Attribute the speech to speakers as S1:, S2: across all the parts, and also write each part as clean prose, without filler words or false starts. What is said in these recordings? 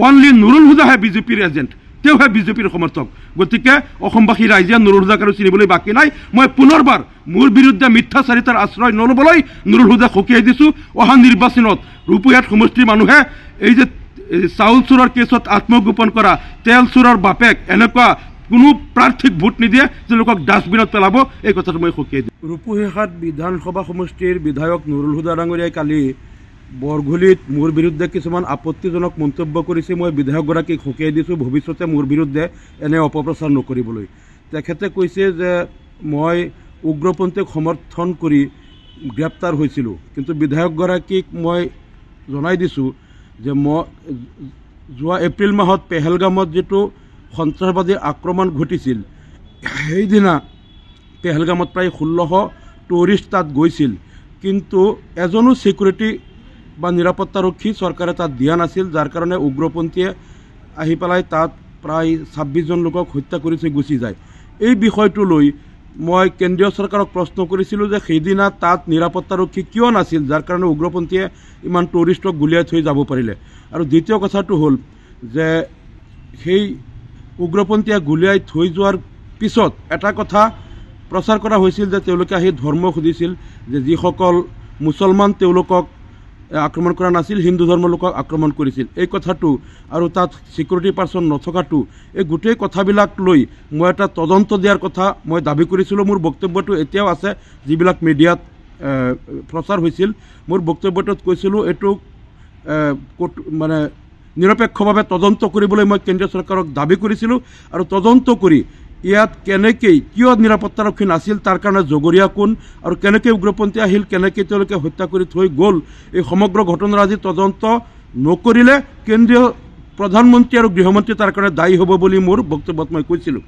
S1: Only Nurul হুদাহে বিজেপিৰ agent, তেওঁহে বিজেপিৰ সমৰ্থক। গতিকে অসমবাসী ৰাইজে নুৰুল হুদাক আৰু চিনিবলৈ বাকী নাই। মই পুনৰবাৰ মোৰ বিৰুদ্ধে মিথ্যাচাৰিতাৰ আশ্ৰয় নল'বলৈ নুৰুল হুদাক সকীয়াই দিছোঁ। অহা নিৰ্বাচনত ৰূপৈয়াত সমষ্টিৰ মানুহে এই যে চাউল চোৰৰ কেছত আত্মগোপন কৰা তেল চোৰৰ বাপেক এনেকুৱা কোনো প্ৰাৰ্থীক ভোট নিদিয়ে, তেওঁলোকক ডাষ্টবিনত পেলাব, এই কথাটো মই সকীয়াই দিওঁ। ৰূপৈহাট বিধানসভা সমষ্টিৰ বিধায়ক নুৰুল হুদা ডাঙৰীয়াই কালি বৰঘুলিত মোৰ বিৰুদ্ধে কিছুমান আপত্তিজনক মন্তব্য কৰিছে। মই বিধায়কগৰাকীক সকীয়াই দিছোঁ ভৱিষ্যতে মোৰ বিৰুদ্ধে এনে অপপ্ৰচাৰ নকৰিবলৈ। তেখেতে কৈছে যে মই উগ্ৰপন্থীক সমৰ্থন কৰি গ্ৰেপ্তাৰ হৈছিলোঁ, কিন্তু বিধায়কগৰাকীক মই জনাই দিছোঁ যে মই যোৱা এপ্ৰিল মাহত পেহেলগামত যিটো সন্ত্ৰাসবাদী আক্ৰমণ ঘটিছিল, সেইদিনা পেহেলগামত প্ৰায় 1600 টুৰিষ্ট তাত গৈছিল, কিন্তু এজনো ছিকিউৰিটি বা নিৰাপত্তাৰক্ষী চৰকাৰে তাত দিয়া নাছিল, যাৰ কাৰণে উগ্ৰপন্থীয়ে আহি পেলাই তাত প্ৰায় 26জন লোকক হত্যা কৰিছে, গুচি যায়। এই বিষয়টো লৈ মই কেন্দ্ৰীয় চৰকাৰক প্ৰশ্ন কৰিছিলোঁ যে সেইদিনা তাত নিৰাপত্তাৰক্ষী কিয় নাছিল, যাৰ কাৰণে উগ্ৰপন্থীয়ে ইমান টুৰিষ্টক গুলিয়াই থৈ যাব পাৰিলে। আৰু দ্বিতীয় কথাটো হ'ল যে সেই উগ্ৰপন্থীয়ে গুলিয়াই থৈ যোৱাৰ পিছত এটা কথা প্ৰচাৰ কৰা হৈছিল যে তেওঁলোকে আহি ধৰ্ম সুধিছিল, যে যিসকল মুছলমান তেওঁলোকক আক্ৰমণ কৰা নাছিল, হিন্দু ধৰ্মৰ লোকক আক্ৰমণ কৰিছিল। এই কথাটো আৰু তাত ছিকিউৰিটি পাৰ্চন নথকাটো, এই গোটেই কথাবিলাক লৈ মই এটা তদন্ত দিয়াৰ কথা মই দাবী কৰিছিলোঁ। মোৰ বক্তব্যটো এতিয়াও আছে, যিবিলাক মিডিয়াত প্ৰচাৰ হৈছিল। মোৰ বক্তব্যটোত কৈছিলোঁ এইটো মানে নিৰপেক্ষভাৱে তদন্ত কৰিবলৈ মই কেন্দ্ৰীয় চৰকাৰক দাবী কৰিছিলোঁ, আৰু তদন্ত কৰি ইয়াত কেনেকৈ কিয় নিৰাপত্তাৰক্ষী নাছিল, তাৰ কাৰণে জগৰীয়া কোন, আৰু কেনেকৈ উগ্ৰপন্থী আহিল, কেনেকৈ তেওঁলোকে হত্যা কৰি থৈ গ'ল, এই সমগ্ৰ ঘটনাৰ আজি তদন্ত নকৰিলে কেন্দ্ৰীয় প্ৰধানমন্ত্ৰী আৰু গৃহমন্ত্ৰী তাৰ কাৰণে দায়ী হ'ব বুলি মোৰ বক্তব্যত মই কৈছিলোঁ।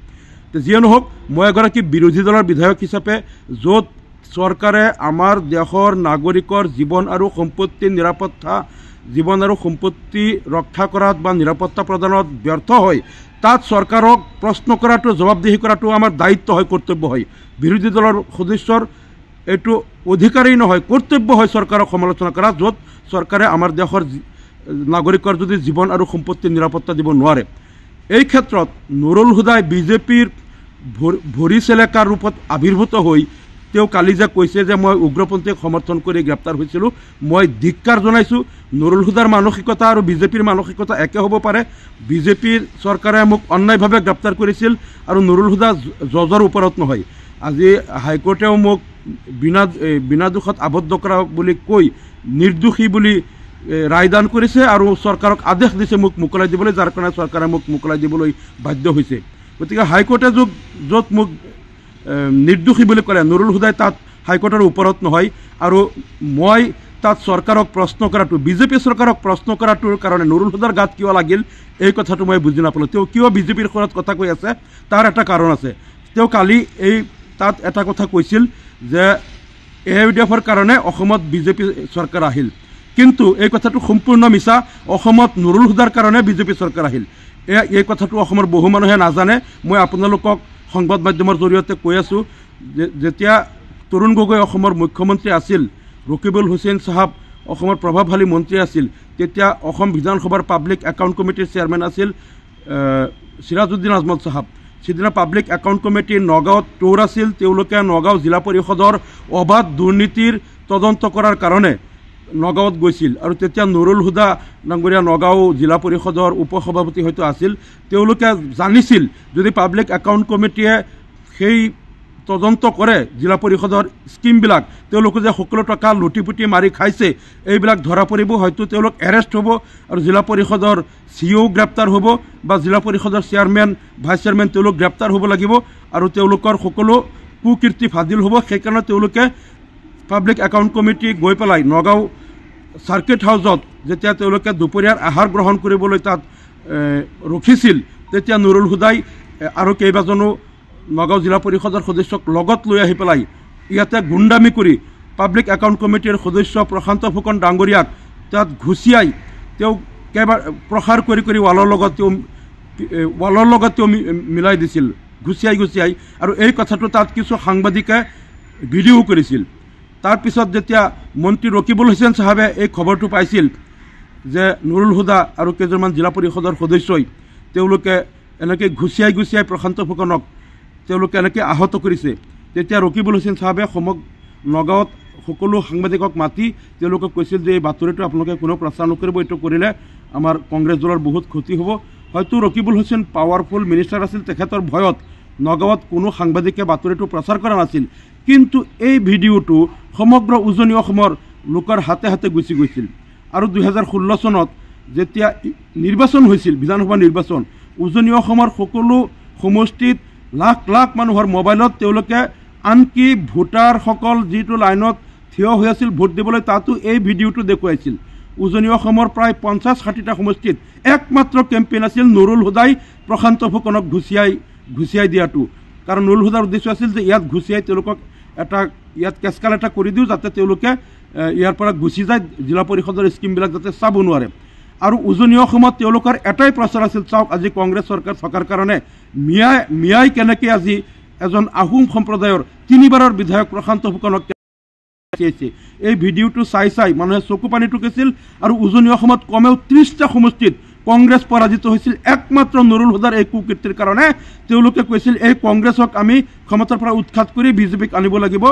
S1: যিয়ে নহওক, মই এগৰাকী বিৰোধী দলৰ বিধায়ক হিচাপে য'ত চৰকাৰে আমাৰ দেশৰ নাগৰিকৰ জীৱন আৰু সম্পত্তিৰ নিৰাপত্তা, জীৱন আৰু সম্পত্তি ৰক্ষা কৰাত বা নিৰাপত্তা প্ৰদানত ব্যৰ্থ হয়, তাত চৰকাৰক প্ৰশ্ন কৰাটো, জবাবদিহি কৰাটো আমাৰ দায়িত্ব হয়, কৰ্তব্য হয়। বিৰোধী দলৰ সদস্যৰ এইটো অধিকাৰেই নহয়, কৰ্তব্য হয় চৰকাৰক সমালোচনা কৰা, য'ত চৰকাৰে আমাৰ দেশৰ নাগৰিকৰ যদি জীৱন আৰু সম্পত্তিৰ নিৰাপত্তা দিব নোৱাৰে। এই ক্ষেত্ৰত নুৰুল হুদাই বিজেপিৰ ভৰি চেলেকাৰ ৰূপত আৱিৰ্ভূত হৈ তেওঁ কালি যে কৈছে যে মই উগ্ৰপন্থীক সমৰ্থন কৰি গ্ৰেপ্তাৰ হৈছিলোঁ, মই ধিক্কাৰ জনাইছোঁ। নুৰুল হুদাৰ মানসিকতা আৰু বিজেপিৰ মানসিকতা একে হ'ব পাৰে। বিজেপিৰ চৰকাৰে মোক অন্যায়ভাৱে গ্ৰেপ্তাৰ কৰিছিল, আৰু নুৰুল হুদা জজৰ ওপৰত নহয়। আজি হাইকোৰ্টেও মোক বিনা দোষত আবদ্ধ কৰা বুলি কৈ নিৰ্দোষী বুলি ৰায়দান কৰিছে, আৰু চৰকাৰক আদেশ দিছে মোক মোকলাই দিবলৈ, যাৰ কাৰণে চৰকাৰে মোক মোকলাই দিবলৈ বাধ্য হৈছে। গতিকে হাইকোৰ্টে য'ত মোক নিৰ্দোষী বুলি ক'লে, নুৰুল হুদাই তাত হাইকোৰ্টৰ ওপৰত নহয়। আৰু মই তাত চৰকাৰক প্ৰশ্ন কৰাটো, বিজেপি চৰকাৰক প্ৰশ্ন কৰাটোৰ কাৰণে নুৰুল হুদাৰ গাত কিয় লাগিল, এই কথাটো মই বুজি নাপালোঁ। তেওঁ কিয় বিজেপিৰ ওপৰত কথা কৈ আছে, তাৰ এটা কাৰণ আছে। তেওঁ কালি তাত এটা কথা কৈছিল যে AIUDFৰ কাৰণে অসমত বিজেপি চৰকাৰ আহিল, কিন্তু এই কথাটো সম্পূৰ্ণ মিছা। অসমত নুৰুল হুদাৰ কাৰণে বিজেপি চৰকাৰ আহিল, এই কথাটো অসমৰ বহু মানুহে নাজানে। মই আপোনালোকক সংবাদ মাধ্যমৰ জৰিয়তে কৈ আছোঁ, যেতিয়া তৰুণ গগৈ অসমৰ মুখ্যমন্ত্ৰী আছিল, ৰকিবুল হুছেইন চাহাব অসমৰ প্ৰভাৱশালী মন্ত্ৰী আছিল, তেতিয়া অসম বিধানসভাৰ পাব্লিক একাউণ্ট কমিটিৰ চেয়াৰমেন আছিল চিৰাজউদ্দিন আজমল চাহাব। সিদিনা পাব্লিক একাউণ্ট কমিটি নগাঁৱত টৌৰ আছিল, তেওঁলোকে নগাঁও জিলা পৰিষদৰ অবাধ দুৰ্নীতিৰ তদন্ত কৰাৰ কাৰণে নগাঁৱত গৈছিল, আৰু তেতিয়া নুৰুল হুদা ডাঙৰীয়া নগাঁও জিলা পৰিষদৰ উপসভাপতি হয়তো আছিল। তেওঁলোকে জানিছিল যদি পাব্লিক একাউণ্ট কমিটিয়ে সেই তদন্ত কৰে জিলা পৰিষদৰ স্কিমবিলাক, তেওঁলোকে যে সকলো টকা লুটি পুটি মাৰি খাইছে, এইবিলাক ধৰা পৰিব, হয়তো তেওঁলোক এৰেষ্ট হ'ব, আৰু জিলা পৰিষদৰ CEO গ্ৰেপ্তাৰ হ'ব, বা জিলা পৰিষদৰ চেয়াৰমেন ভাইচ চেয়াৰমেন তেওঁলোক গ্ৰেপ্তাৰ হ'ব লাগিব, আৰু তেওঁলোকৰ সকলো কুকীৰ্তি ফাদিল হ'ব। সেইকাৰণে তেওঁলোকে পাব্লিক একাউণ্ট কমিটি গৈ পেলাই নগাঁও চাৰ্কিট হাউচত যেতিয়া তেওঁলোকে দুপৰীয়াৰ আহাৰ গ্ৰহণ কৰিবলৈ তাত ৰখিছিল, তেতিয়া নুৰুল হুদাই আৰু কেইবাজনো নগাঁও জিলা পৰিষদৰ সদস্যক লগত লৈ আহি পেলাই ইয়াতে গুণ্ডামি কৰি পাব্লিক একাউণ্ট কমিটিৰ সদস্য প্ৰশান্ত ফুকন ডাঙৰীয়াক তাত ঘুচিয়াই তেওঁ প্ৰসাৰ কৰি কৰি ৱালৰ লগত তেওঁ মিলাই দিছিল, ঘুচিয়াই। আৰু এই কথাটো তাত কিছু সাংবাদিকে ভিডিঅ' কৰিছিল। তাৰপিছত যেতিয়া মন্ত্ৰী ৰকিবুল হুছেইন চাহাবে এই খবৰটো পাইছিল, যে নুৰুল হুদা আৰু কেইজনমান জিলা পৰিষদৰ সদস্যই তেওঁলোকে এনেকৈ ঘুচিয়াই প্ৰশান্ত ফুকনক তেওঁলোকে এনেকৈ আহত কৰিছে, তেতিয়া ৰকিবুল হুছেইন চাহাবে নগাঁৱত সকলো সাংবাদিকক মাতি তেওঁলোকক কৈছিল যে এই বাতৰিটো আপোনালোকে কোনো প্ৰচাৰ নকৰিব, এইটো কৰিলে আমাৰ কংগ্ৰেছ দলৰ বহুত ক্ষতি হ'ব। হয়তো ৰকিবুল হুছেইন পাৱাৰফুল মিনিষ্টাৰ আছিল, তেখেতৰ ভয়ত নগাঁৱত কোনো সাংবাদিকে বাতৰিটো প্ৰচাৰ কৰা নাছিল, কিন্তু এই ভিডিঅ'টো সমগ্ৰ উজনি অসমৰ লোকৰ হাতে হাতে গুচি গৈছিল। আৰু 2016 চনত যেতিয়া নিৰ্বাচন হৈছিল, বিধানসভা নিৰ্বাচন, উজনি অসমৰ সকলো সমষ্টিত লাখ লাখ মানুহৰ মোবাইলত তেওঁলোকে আনকি ভোটাৰসকল যিটো লাইনত থিয় হৈ আছিল ভোট দিবলৈ, তাতো এই ভিডিঅ'টো দেখুৱাইছিল। উজনি অসমৰ প্ৰায় 50-60টা সমষ্টিত একমাত্ৰ কেম্পেইন আছিল নুৰুল হুদাই প্ৰশান্ত ফুকনক ঘুচিয়াই দিয়াটো, কাৰণ নুৰুল হুদাৰ উদ্দেশ্য আছিল যে ইয়াত ঘুচিয়াই তেওঁলোকক ইয়াত কেচকাল এটা কৰি দিওঁ যাতে তেওঁলোকে ইয়াৰ পৰা গুচি যায়, জিলা পৰিষদৰ স্কিমবিলাক যাতে চাব নোৱাৰে। আৰু উজনি অসমত তেওঁলোকৰ এটাই প্ৰচাৰ আছিল, চাওক আজি কংগ্ৰেছ চৰকাৰ থকাৰ কাৰণে মিয়াই কেনেকৈ আজি এজন আহোম সম্প্ৰদায়ৰ 3বাৰৰ বিধায়ক প্ৰশান্ত ফুকনক এই ভিডিঅ'টো চাই মানুহে চকু পানী টুকিছিল। আৰু উজনি অসমত কমেও 30টা সমষ্টিত কংগ্ৰেছ পৰাজিত হৈছিল একমাত্ৰ নুৰুল হুদাৰ এই কুকীৰ্তিৰ কাৰণে। তেওঁলোকে কৈছিল এই কংগ্ৰেছক আমি ক্ষমতাৰ পৰা উৎখাত কৰি বিজেপিক আনিব লাগিব।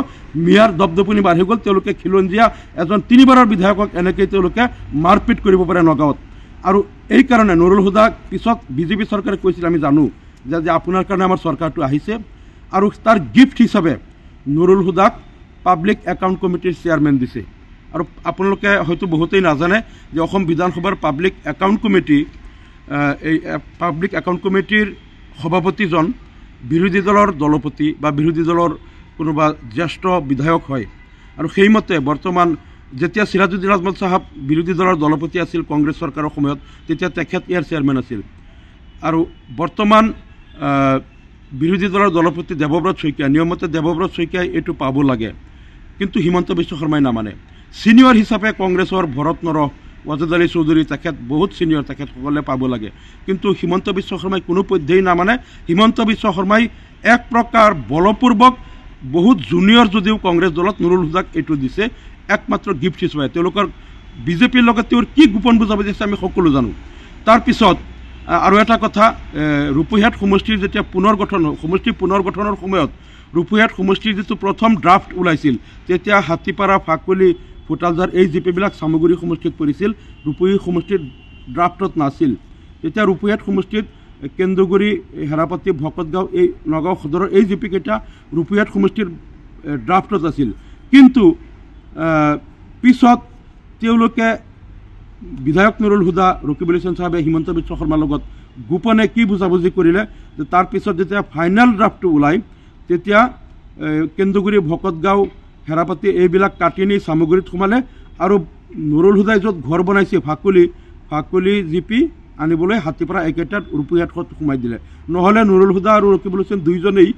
S1: মিয়াৰ দপদপনি বাঢ়ি গ'ল, তেওঁলোকে খিলঞ্জীয়া এজন 3বাৰৰ বিধায়কক এনেকৈ তেওঁলোকে মাৰপিট কৰিব পাৰে নগাঁৱত। আৰু এই কাৰণে নুৰুল হুদাক পিছত বিজেপি চৰকাৰে কৈছিল আমি জানো যে আপোনাৰ কাৰণে আমাৰ চৰকাৰটো আহিছে, আৰু তাৰ গিফ্ট হিচাপে নুৰুল হুদাক পাব্লিক একাউণ্ট কমিটিৰ চেয়াৰমেন দিছে। আৰু আপোনালোকে হয়তো বহুতেই নাজানে যে অসম বিধানসভাৰ পাব্লিক একাউণ্ট কমিটিৰ সভাপতিজন বিৰোধী দলৰ দলপতি বা বিৰোধী দলৰ কোনোবা জ্যেষ্ঠ বিধায়ক হয়। আৰু সেইমতে বৰ্তমান যেতিয়া চিৰাজুদ্দিন আজমল চাহাব বিৰোধী দলৰ দলপতি আছিল কংগ্ৰেছ চৰকাৰৰ সময়ত, তেতিয়া তেখেত ইয়াৰ চেয়াৰমেন আছিল। আৰু বৰ্তমান বিৰোধী দলৰ দলপতি দেৱব্ৰত শইকীয়া, নিয়মতে দেৱব্ৰত শইকীয়াই এইটো পাব লাগে, কিন্তু হিমন্ত বিশ্ব শৰ্মাই নামানে। ছিনিয়ৰ হিচাপে কংগ্ৰেছৰ ভৰত নৰহ, ৱাজেদ আলী চৌধুৰী তেখেত বহুত ছিনিয়ৰ, তেখেতসকলে পাব লাগে, কিন্তু হিমন্ত বিশ্ব শৰ্মাই কোনো পধ্যেই নামানে। হিমন্ত বিশ্ব শৰ্মাই এক প্ৰকাৰ বলপূৰ্বক বহুত জুনিয়ৰ যদিও কংগ্ৰেছ দলত নুৰুল হুদাক এইটো দিছে একমাত্ৰ গিফ্ট হিচাপে। তেওঁলোকৰ বিজেপিৰ লগত তেওঁৰ কি গোপন বুজাবুজি আছে আমি সকলো জানো। তাৰপিছত আৰু এটা কথা, ৰূপহীয়াত সমষ্টিৰ যেতিয়া পুনৰ গঠনৰ সময়ত ৰূপহীয়াত সমষ্টিৰ যিটো প্ৰথম ড্ৰাফ্ট ওলাইছিল, তেতিয়া হাতীপাৰা, ফাকুলি, ভোটালজাৰ এই জিপিবিলাক চামগুৰি সমষ্টিত পৰিছিল, ৰূপহী সমষ্টিৰ ড্ৰাফ্টত নাছিল। তেতিয়া ৰূপহীয়াত সমষ্টিত কেন্দ্ৰগুৰি, হেৰাপাতি, ভকতগাঁও, এই নগাঁও সদৰৰ এই জিপিকেইটা ৰূপহীয়াত সমষ্টিৰ ড্ৰাফ্টত আছিল। কিন্তু পিছত তেওঁলোকে বিধায়ক নুৰুল হুদা, ৰকিবুল হুছেইন চাহাবে হিমন্ত বিশ্ব শৰ্মাৰ লগত গোপনে কি বুজাবুজি কৰিলে যে তাৰপিছত যেতিয়া ফাইনেল ড্ৰাফ্টটো ওলায় তেতিয়া কেন্দ্ৰগুৰি, ভকতগাঁও, হেৰাপাতি এইবিলাক কাটি নি চামগুৰিত সোমালে। আৰু নুৰুল হুদাই য'ত ঘৰ বনাইছে ফাকুলি জিপি আনিবলৈ হাতীপাৰা একেটাত ৰূপহীয়াত সোমাই দিলে, নহ'লে নুৰুল হুদা আৰু ৰকিবুল হুছেইন দুয়োজনেই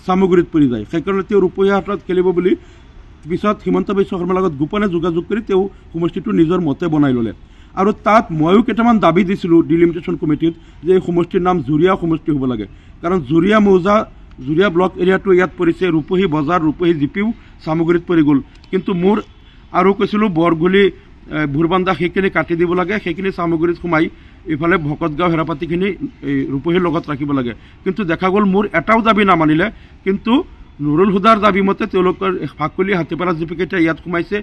S1: চামগুৰিত পৰি যায়। সেইকাৰণে তেওঁ ৰূপহীয়াত খেলিব বুলি পিছত হিমন্ত বিশ্ব শৰ্মাৰ লগত গোপনে যোগাযোগ কৰি তেওঁ সমষ্টিটো নিজৰ মতে বনাই ল'লে। আৰু তাত ময়ো কেইটামান দাবী দিছিলোঁ ডিলিমিটেশ্যন কমিটিত যে এই সমষ্টিৰ নাম জুৰীয়া সমষ্টি হ'ব লাগে, কাৰণ জুৰীয়া ব্লক এৰিয়াটো ইয়াত পৰিছে, ৰূপহী বজাৰ, ৰূপহী জিপিও চামগুৰিত পৰি গ'ল। কিন্তু মোৰ আৰু কৈছিলোঁ বৰগুলি, ভুৰবান্ধা সেইখিনি কাটি দিব লাগে, সেইখিনি চামগুৰিত সোমাই এইফালে ভকতগাঁও, হেৰাপাতিখিনি এই ৰূপহীৰ লগত ৰাখিব লাগে। কিন্তু দেখা গ'ল মোৰ এটাও দাবী নামানিলে, কিন্তু নুৰুল হুদাৰ দাবী মতে তেওঁলোকৰ ফাকুলি, হাতীপাৰা জিপিকেইটা ইয়াত সোমাইছে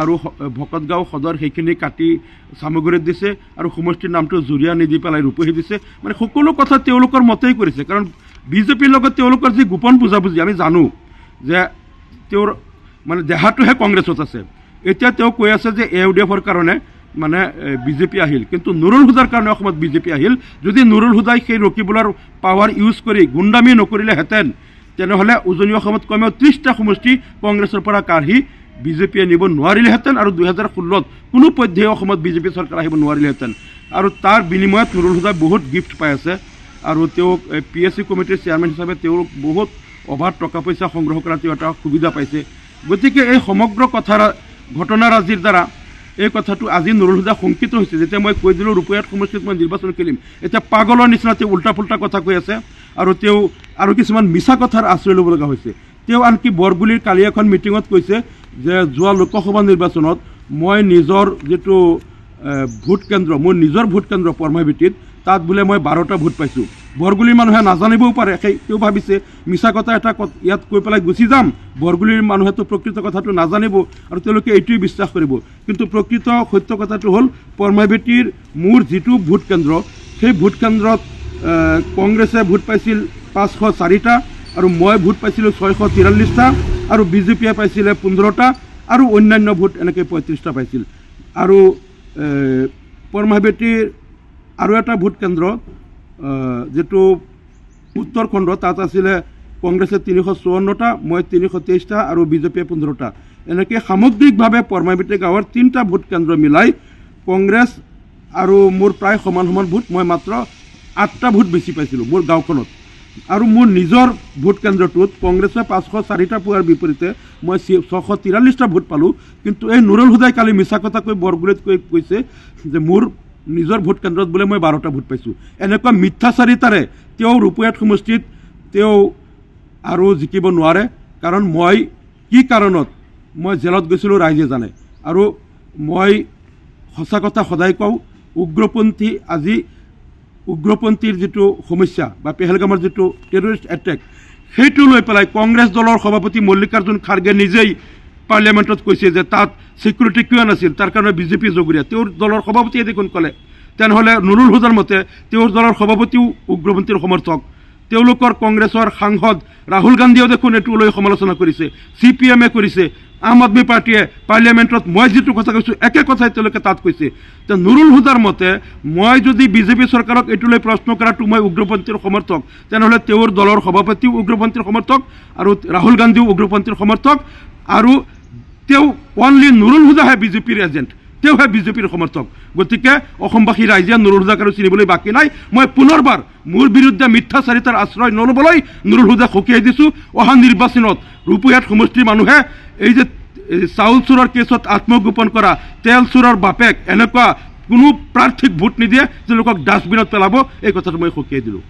S1: আৰু ভকতগাঁও সদৰ সেইখিনি কাটি চামগুৰিত দিছে আৰু সমষ্টিৰ নামটো জুৰীয়া নিদি পেলাই ৰূপহী দিছে। মানে সকলো কথা তেওঁলোকৰ মতেই কৰিছে, কাৰণ বিজেপিৰ লগত তেওঁলোকৰ যি গোপন বুজাবুজি আমি জানো যে তেওঁৰ মানে দেহাটোহে কংগ্ৰেছত আছে। এতিয়া তেওঁ কৈ আছে যে AUDFৰ কাৰণে মানে বিজেপি আহিল, কিন্তু নুৰুল হুদাৰ কাৰণে অসমত বিজেপি আহিল। যদি নুৰুল হুদাই সেই ৰকিবুলৰ পাৱাৰ ইউজ কৰি গুণ্ডামি নকৰিলেহেঁতেন তেনেহ'লে উজনি অসমত কমেও 30টা সমষ্টি কংগ্ৰেছৰ পৰা কাঢ়ি বিজেপিয়ে নিব নোৱাৰিলেহেঁতেন, আৰু 2016ত কোনো পধ্যেই অসমত বিজেপি চৰকাৰ আহিব নোৱাৰিলেহেঁতেন। আৰু তাৰ বিনিময়ত নুৰুল হুদাই বহুত গিফ্ট পাই আছে, আৰু তেওঁক PSC কমিটিৰ চেয়াৰমেন হিচাপে তেওঁ বহুত অভাৰ টকা পইচা সংগ্ৰহ কৰা তেওঁ এটা সুবিধা পাইছে। গতিকে এই সমগ্ৰ ঘটনাৰাজিৰ দ্বাৰা এই কথাটো আজি নুৰুল হুদা শংকিত হৈছে। যেতিয়া মই কৈ দিলোঁ ৰূপহীয়াত সমষ্টিত মই নিৰ্বাচন খেলিম, এতিয়া পাগলৰ নিচিনা তেওঁ উল্টা পুল্টা কথা কৈ আছে, আৰু তেওঁ আৰু কিছুমান মিছা কথাৰ আশ্ৰয় ল'ব লগা হৈছে। তেওঁ আনকি বৰগুলিৰ কালি এখন মিটিঙত কৈছে যে যোৱা লোকসভা নিৰ্বাচনত মই নিজৰ যিটো ভোট কেন্দ্ৰ মোৰ নিজৰ ভোট কেন্দ্ৰ পৰমাইভিটিত তাত বোলে মই 12টা ভোট পাইছোঁ বৰগুলিৰ মানুহে নাজানিবও পাৰে তেওঁ ভাবিছে মিছা কথা এটা ইয়াত কৈ পেলাই গুচি যাম বৰগুলিৰ মানুহেতো প্ৰকৃত কথাটো নাজানিব আৰু তেওঁলোকে এইটোৱে বিশ্বাস কৰিব কিন্তু প্ৰকৃত সত্য কথাটো হ'ল পৰমাইভিটিৰ মোৰ যিটো ভোট কেন্দ্ৰ সেই ভোট কেন্দ্ৰত কংগ্ৰেছে ভোট পাইছিল 504টা আৰু মই ভোট পাইছিলোঁ 643টা আৰু বিজেপিয়ে পাইছিলে 15টা আৰু অন্যান্য ভোট এনেকৈ 35টা পাইছিল আৰু পৰমাইভিটিৰ আৰু এটা ভোট কেন্দ্ৰ যেটো উত্তৰখণ্ড তাত আছিলে কংগ্ৰেছে 354টা মই 323টা আৰু বিজেপিয়ে 15টা এনেকৈ সামগ্ৰিকভাৱে পৰমাইভিটি গাঁৱৰ 3টা ভোট কেন্দ্ৰ মিলাই কংগ্ৰেছ আৰু মোৰ প্ৰায় সমান সমান ভোট মই মাত্ৰ 8টা ভোট বেছি পাইছিলোঁ মোৰ গাঁওখনত আৰু মোৰ নিজৰ ভোট কেন্দ্ৰটোত কংগ্ৰেছে 504টা পোৱাৰ বিপৰীতে মই 643টা ভোট পালোঁ কিন্তু এই নুৰুল হুদাই কালি মিছা কথা কৈ বৰগুৰিত কৈছে যে মোৰ নিজৰ ভোট কেন্দ্ৰত বোলে মই 12টা ভোট পাইছোঁ এনেকুৱা মিথ্যাচাৰিতাৰে তেওঁ ৰূপয়াত সমষ্টিত তেওঁ আৰু জিকিব নোৱাৰে কাৰণ মই কি কাৰণত মই জেলত গৈছিলোঁ ৰাইজে জানে আৰু মই সঁচা কথা সদায় কওঁ উগ্ৰপন্থীৰ যিটো সমস্যা বা পেহেলগামৰ যিটো টেৰৰিষ্ট এটেক সেইটো লৈ পেলাই কংগ্ৰেছ দলৰ সভাপতি মল্লিকাৰ্জুন খাৰ্গে নিজেই পাৰ্লিয়ামেণ্টত কৈছে যে তাত সিকিউৰিটি কিয় নাছিল তাৰ কাৰণে বিজেপি জগৰীয়া তেওঁৰ দলৰ সভাপতিয়ে দেখোন ক'লে তেনেহ'লে নুৰুল হুদাৰ মতে তেওঁৰ দলৰ সভাপতিও উগ্ৰপন্থীৰ সমৰ্থক তেওঁলোকৰ কংগ্ৰেছৰ সাংসদ ৰাহুল গান্ধীয়েও দেখোন এইটো লৈ সমালোচনা কৰিছে CPM-এ কৰিছে আম আদমি পাৰ্টিয়ে পাৰ্লিয়ামেণ্টত মই যিটো কথা কৈছোঁ একে কথাই তেওঁলোকে তাত কৈছে যে নুৰুল হুদাৰ মতে মই যদি বিজেপি চৰকাৰক এইটো লৈ প্ৰশ্ন কৰাটো মই উগ্ৰপন্থীৰ সমৰ্থক তেনেহ'লে তেওঁৰ দলৰ সভাপতিও উগ্ৰপন্থীৰ সমৰ্থক আৰু ৰাহুল গান্ধীও উগ্ৰপন্থীৰ সমৰ্থক আৰু তেওঁ অনলি নুৰুল হুদাহে বিজেপিৰ এজেণ্ট তেওঁহে বিজেপিৰ সমৰ্থক গতিকে অসমবাসী ৰাইজে নুৰুল হুদাক আৰু চিনিবলৈ বাকী নাই মই পুনৰবাৰ মোৰ বিৰুদ্ধে মিথ্যাচাৰিতাৰ আশ্ৰয় নল'বলৈ নুৰুল হুদাক সকীয়াই দিছোঁ অহা নিৰ্বাচনত ৰূপয়াত সমষ্টিৰ মানুহে এই যে চাউল চোৰৰ কেছত আত্মগোপন কৰা তেল চোৰৰ বাপেক এনেকুৱা কোনো প্ৰাৰ্থীক ভোট নিদিয়ে তেওঁলোকক ডাষ্টবিনত পেলাব এই কথাটো মই সকীয়াই দিলোঁ